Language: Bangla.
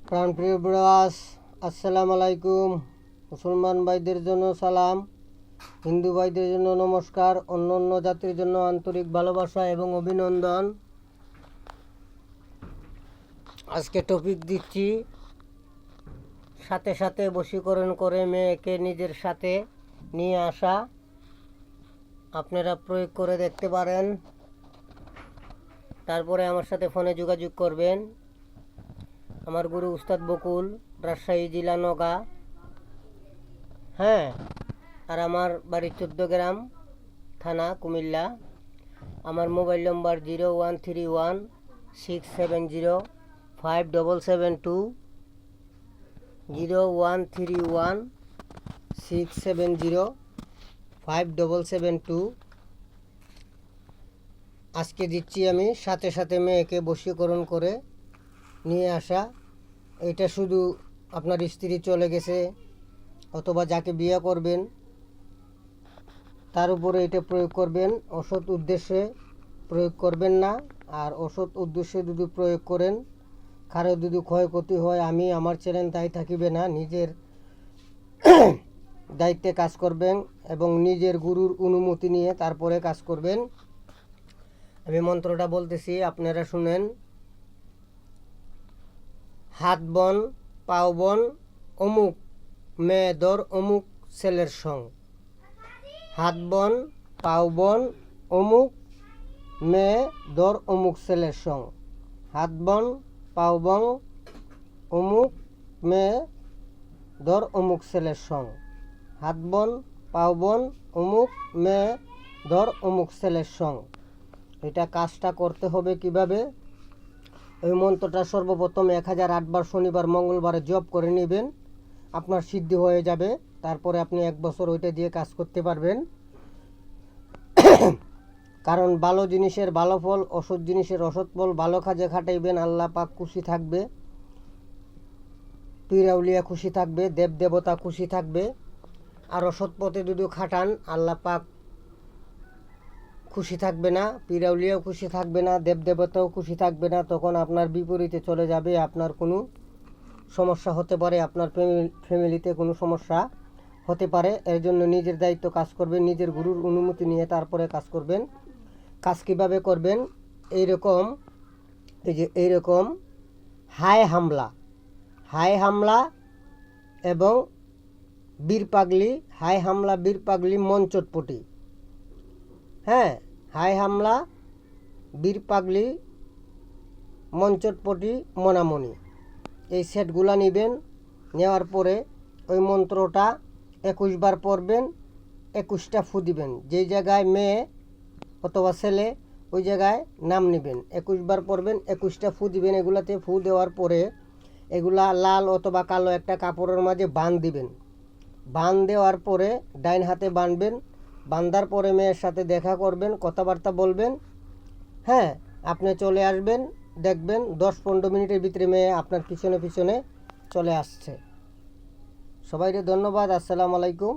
প্রাণপ্রিয় ব্রাস, আসসালামু আলাইকুম। মুসলমান ভাইদের জন্য সালাম, হিন্দু ভাইদের জন্য নমস্কার, অন্য অন্য জাতির জন্য আন্তরিক ভালোবাসা এবং অভিনন্দন। আজকে টপিক দিচ্ছি, সাথে সাথে বশীকরণ করে মেয়েকে নিজের সাথে নিয়ে আসা। আপনারা প্রয়োগ করে দেখতে পারেন, তারপরে আমার সাথে ফোনে যোগাযোগ করবেন। আমার গুরু উস্তাদ বকুল, রাজশাহী জেলা নওগাঁ। হ্যাঁ, আর আমার বাড়ি 14 গ্রাম, থানা কুমিল্লা। আমার মোবাইল নম্বর 013167057772, 013167057772। আজকে দিচ্ছি আমি সাথে সাথে মেয়েকে বশীকরণ করে নিয়ে আসা। এটা শুধু আপনার স্ত্রী চলে গেছে অথবা যাকে বিয়ে করবেন তার উপরে এটা প্রয়োগ করবেন, অসৎ উদ্দেশ্যে প্রয়োগ করবেন না। আর অসৎ উদ্দেশ্যে যদি প্রয়োগ করেন, কারো যদি ক্ষয়ক্ষতি হয়, আমি আমার চ্যানেল দায়ী থাকিবে না। নিজের দায়িত্বে কাজ করবেন এবং নিজের গুরুর অনুমতি নিয়ে তারপরে কাজ করবেন। আমি মন্ত্রটা বলতেছি, আপনারা শুনেন। হাত বন পাও বন অমুক মেয়ে দর অমুক ছেলের সং। হাত বন পাও বন অমুক মেয়ে দর অমুক ছেলের সং। হাত বন পাও বন অমুক মেয়ে দর অমুক ছেলের সং। হাত বন পাও বন অমুক মেয়ে দর অমুক ছেলের সং। এটা কাজটা করতে হবে কিভাবে? এই মন্ত্রটা সর্বপ্রথম 1008 বার শনিবার মঙ্গলবারে জপ করে নেবেন, আপনার সিদ্ধি হয়ে যাবে। তারপরে আপনি 1 বছর ওইটা দিয়ে কাজ করতে পারবেন। কারণ ভালো জিনিসের ভালো ফল, অসৎ জিনিসের অসৎ ফল। ভালো কাজে খাটাইবেন, আল্লাহ পাক খুশি থাকবে, পীর আউলিয়া খুশি থাকবে, দেব দেবতা খুশি থাকবে। আর অসৎ পথে যদি খাটান, আল্লাহ পাক খুশি থাকবে না, পীর আউলিয়াও খুশি থাকবে না, দেব দেবতাও খুশি থাকবে না। তখন আপনার বিপরীতে চলে যাবে, আপনার কোনো সমস্যা হতে পারে, আপনার ফ্যামিলিতে কোনো সমস্যা হতে পারে। এর জন্য নিজের দায়িত্ব কাজ করবেন, নিজের গুরুর অনুমতি নিয়ে তারপরে কাজ করবেন। কাজ কীভাবে করবেন? এইরকম হাই হামলা এবং বীর পাগলি, হাই হামলা বীর পাগলি মন চটপটি। হ্যাঁ, হাই হামলা বীর পাগলি মন চটপটি মনামনি, এই সেটগুলা নেবেন। নেওয়ার পরে ওই মন্ত্রটা 21 বার পড়বেন, 21টা ফু দিবেন। যেই জায়গায় মেয়ে অথবা ছেলে, ওই জায়গায় নাম নেবেন। 21 বার পড়বেন, 21টা ফু দিবেন। এগুলাতে ফু দেওয়ার পরে এগুলা লাল অথবা কালো একটা কাপড়ের মাঝে বাঁধ দিবেন। বাঁধ দেওয়ার পরে ডাইন হাতে বাঁধবেন। বাঁধার পরে মেয়ের সাথে দেখা করবেন, কথাবার্তা বলবেন। হ্যাঁ, আপনি চলে আসবেন, দেখবেন 10-15 মিনিটের ভিতরে মেয়ে আপনার পিছনে পিছনে চলে আসছে। সবাইকে ধন্যবাদ। আসসালামু আলাইকুম।